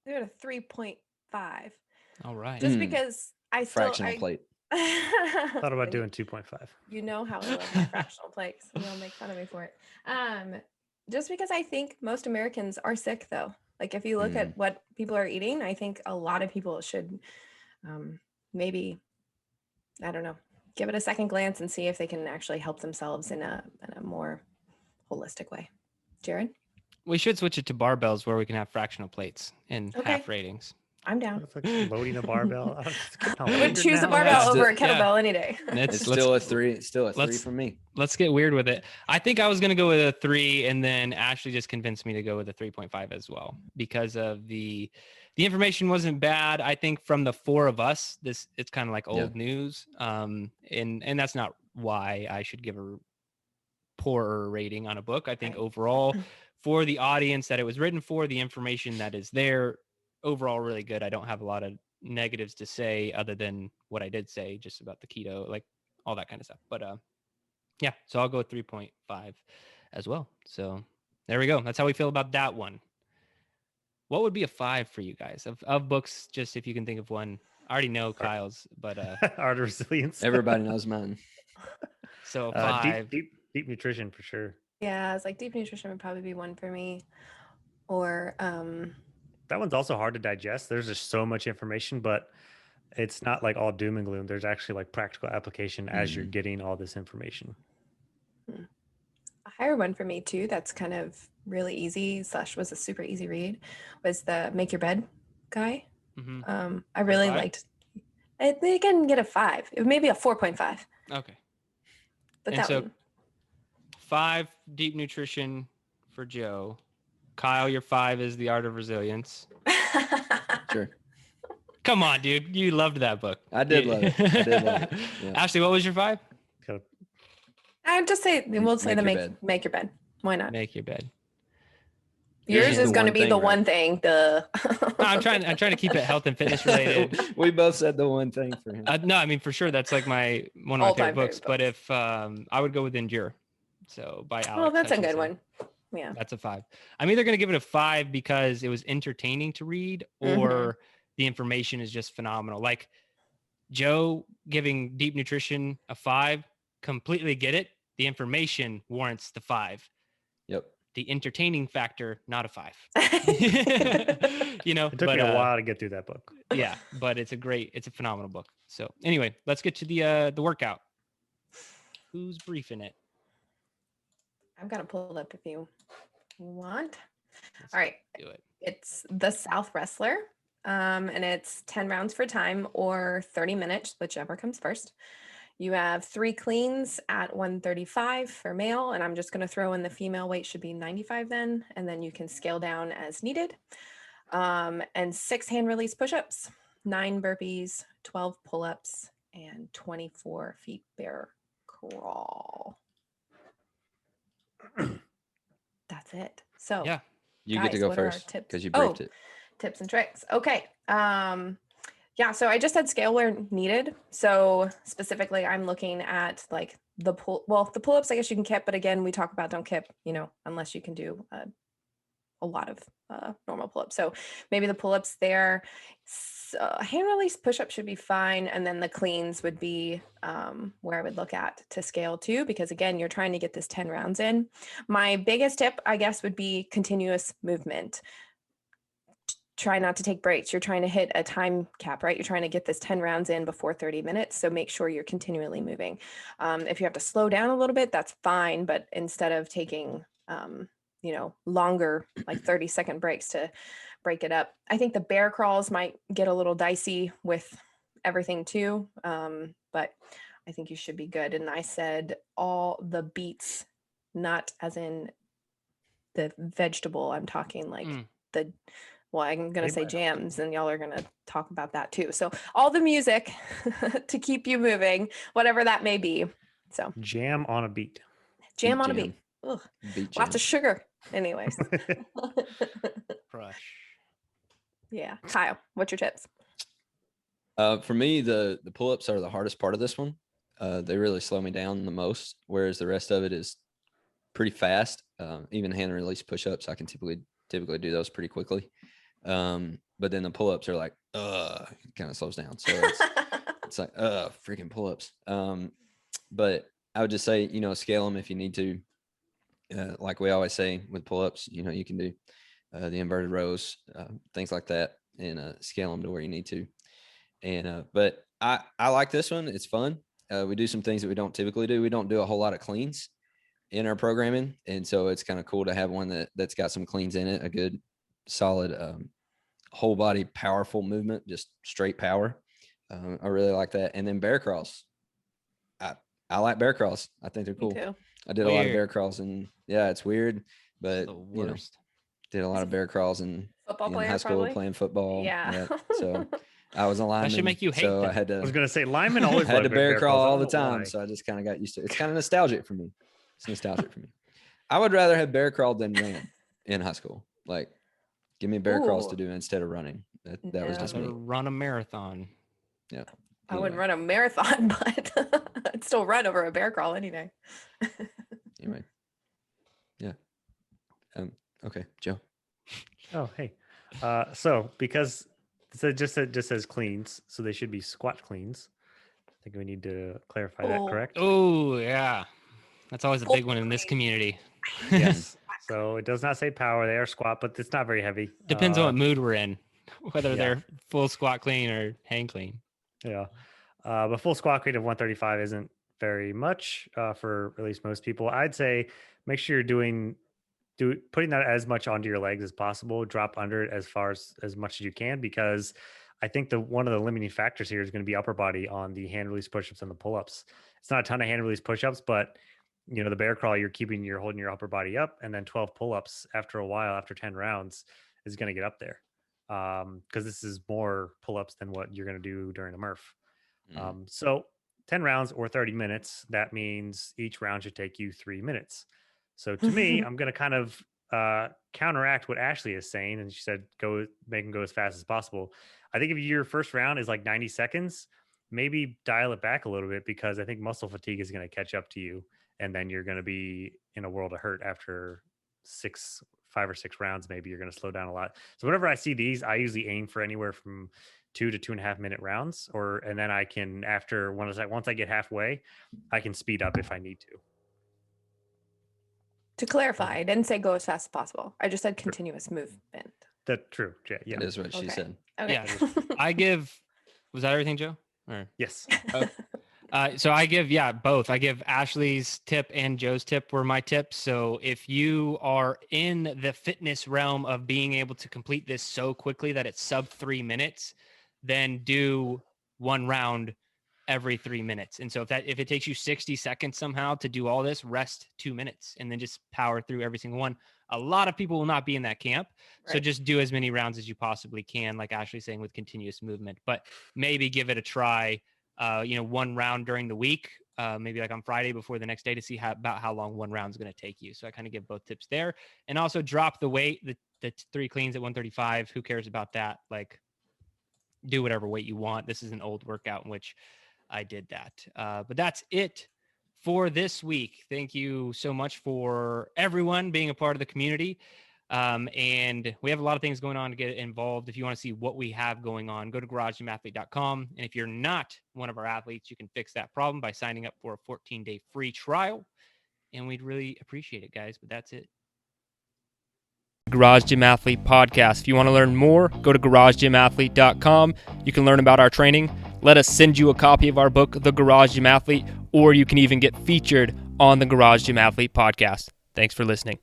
I got a 3.5.
All right.
Just because
fractional plate.
Thought about doing 2.5.
You know how I love my fractional plates. You'll make fun of me for it. Just because I think most Americans are sick, though. Like, if you look at what people are eating, I think a lot of people should maybe, I don't know, give it a second glance and see if they can actually help themselves in a more holistic way. Jerred?
We should switch it to barbells, where we can have fractional plates and half ratings.
I'm down.
It's like loading a barbell.
I would choose a barbell over a kettlebell any day.
It's
still a 3. Still a 3 from me.
Let's get weird with it. I think I was going to go with a 3, and then Ashley just convinced me to go with a 3.5 as well, because of the information wasn't bad. I think from the 4 of us, it's kind of like old news. And that's not why I should give poorer rating on a book. I think
Right.
overall, for the audience that it was written for, the information that is there, overall really good. I don't have a lot of negatives to say other than what I did say just about the keto, like all that kind of stuff. But yeah, so I'll go 3.5 as well. So there we go. That's how we feel about that one. What would be a 5 for you guys of books? Just if you can think of one. I already know Kyle's, but
Art of Resilience.
Everybody knows mine.
so 5.
Deep nutrition for sure.
Yeah, it's like deep nutrition would probably be one for me. Or
That one's also hard to digest. There's just so much information, but it's not like all doom and gloom. There's actually like practical application as you're getting all this information.
a higher one for me too, that's kind of really easy / was a super easy read, was the Make Your Bed guy.
Mhm.
I really
5?
liked. I think I can get a 5. It may be a 4.5,
Okay.
but
And
that
so
one.
5 deep nutrition for Joe. Kyle, your 5 is The Art of Resilience.
Sure.
Come on, dude. You loved that book.
I did love it. I did love it. Yeah.
Ashley, what was your 5?
So
I'd just say we'll say
Make
the
Your Bed.
make your bed. Why not?
Make Your Bed.
Yours
Yours
is
the
going to
one
be
thing,
the
right?
one thing. The
No, I'm trying to keep it health and fitness related.
We both said the one thing for him.
No, I mean for sure that's like one of my
All-time
favorite books.
favorite
But if I would go with Endure, so by Alex.
Oh, that's a good
Hutchinson.
one. Yeah.
That's a 5. I'm either going to give it a 5 because it was entertaining to read,
Mm-hmm.
or the information is just phenomenal. Like Joe giving deep nutrition a 5, completely get it. The information warrants the 5.
Yep.
The entertaining factor, not a 5. You know,
it took me a while to get through that book.
Yeah, but it's a phenomenal book. So anyway, let's get to the workout. Who's briefing it?
I've got to pull it up if you want.
Let's
All right.
do it.
It's the South Wrestler. And it's 10 rounds for time or 30 minutes, whichever comes first. You have 3 cleans at 135 for male, and I'm just going to throw in the female weight should be 95 then, and then you can scale down as needed. And 6 hand release push-ups, 9 burpees, 12 pull-ups, and 24 feet bear crawl. That's it. So
Yeah.
You get to
guys,
go
what are our
first
tips?
because you
Oh,
briefed it.
tips and tricks. Okay. Yeah, so I just had scale where needed. So specifically, I'm looking at like the pull-ups, I guess you can kip, but again, we talk about don't kip, unless you can do a lot of normal pull-ups. So maybe the pull-ups there, hand release push-up should be fine. And then the cleans would be where I would look at to scale too, because again, you're trying to get this 10 rounds in. My biggest tip, I guess, would be continuous movement. Try not to take breaks. You're trying to hit a time cap, right? You're trying to get this 10 rounds in before 30 minutes. So make sure you're continually moving. If you have to slow down a little bit, that's fine. But instead of taking, longer, like 30-second breaks to break it up. I think the bear crawls might get a little dicey with everything too. But I think you should be good. And I said all the beets, not as in the vegetable. I'm talking like I'm going to say jams, and y'all are going to talk about that too. So all the music to keep you moving, whatever that may be. So
Jam on a beat.
jam on a
jam.
beat. Ugh.
Beat
Lots
jam.
of sugar. Anyways.
Crush.
Yeah. Kyle, what's your tips?
For me, the pull-ups are the hardest part of this one. They really slow me down the most, whereas the rest of it is pretty fast. Even hand release push-ups, I can typically do those pretty quickly. But then the pull-ups are like, it kind of slows down. So it's like, freaking pull-ups. But I would just say, scale them if you need to. Like we always say with pull-ups, you can do the inverted rows, things like that, and scale them to where you need to. And but I like this one. It's fun. We do some things that we don't typically do. We don't do a whole lot of cleans in our programming, and so it's kind of cool to have one that's got some cleans in it, a good solid whole body powerful movement, just straight power. I really like that. And then bear crawls. I like bear crawls. I think they're cool.
Me too.
I did a lot of bear crawls, and yeah, it's weird, but
The worst.
did a lot of bear crawls in
Football player,
high school
probably.
playing football.
Yeah.
So I was a lineman.
That should make you hate
so
them.
I had
I was
to
going to say linemen always
had to
love
bear crawl
crawls. I
all the
don't know
time.
why.
So I just kind of got used to it. It's kind of nostalgic for me. It's nostalgic for me. I would rather have bear crawled than ran in high school. Like, give me bear crawls to do instead of running. That was just me.
Run a marathon.
Yeah.
I wouldn't run a marathon, but I'd still run over a bear crawl any day.
Anyway. Yeah. Okay, Joe.
Oh, hey. So because it just says cleans, so they should be squat cleans. I think we need to clarify that, correct?
Oh, yeah. That's always a big one in this community.
Yes. So it does not say power. They are squat, but it's not very heavy.
Depends on what mood we're in, whether they're full squat clean or hang clean.
Yeah. But full squat clean of 135 isn't very much for at least most people. I'd say make sure you're putting that as much onto your legs as possible. Drop under it as much as you can, because I think one of the limiting factors here is going to be upper body on the hand release push-ups and the pull-ups. It's not a ton of hand release push-ups, but the bear crawl, you're holding your upper body up, and then 12 pull-ups after a while, after 10 rounds, is going to get up there. Because this is more pull-ups than what you're going to do during a Murph. So 10 rounds or 30 minutes, that means each round should take you 3 minutes. So to me, I'm going to kind of counteract what Ashley is saying. And she said, make them go as fast as possible. I think if your first round is like 90 seconds, maybe dial it back a little bit, because I think muscle fatigue is going to catch up to you. And then you're going to be in a world of hurt after 5 or 6 rounds. Maybe you're going to slow down a lot. So whenever I see these, I usually aim for anywhere from 2 to 2.5 minute rounds, and then I can, once I get halfway, I can speed up if I need to.
To clarify, I didn't say go as fast as possible. I just said continuous movement.
That's true. Yeah.
That is what she said.
Okay.
Yeah. Was that everything, Joe? Or?
Yes.
So I give, both. I give Ashley's tip and Joe's tip were my tips. So if you are in the fitness realm of being able to complete this so quickly that it's sub 3 minutes, then do 1 round every 3 minutes. And so if it takes you 60 seconds somehow to do all this, rest 2 minutes and then just power through every single one. A lot of people will not be in that camp. Right. So just do as many rounds as you possibly can, like Ashley's saying, with continuous movement, but maybe give it a try, 1 round during the week, maybe like on Friday before the next day, to see about how long 1 round is going to take you. So I kind of give both tips there. And also drop the weight, the 3 cleans at 135. Who cares about that? Like, do whatever weight you want. This is an old workout in which I did that. But that's it for this week. Thank you so much for everyone being a part of the community. And we have a lot of things going on to get involved. If you want to see what we have going on, go to garagegymathlete.com. And if you're not one of our athletes, you can fix that problem by signing up for a 14-day free trial. And we'd really appreciate it, guys. But that's it. Garage Gym Athlete Podcast. If you want to learn more, go to garagegymathlete.com. You can learn about our training. Let us send you a copy of our book, The Garage Gym Athlete, or you can even get featured on the Garage Gym Athlete Podcast. Thanks for listening.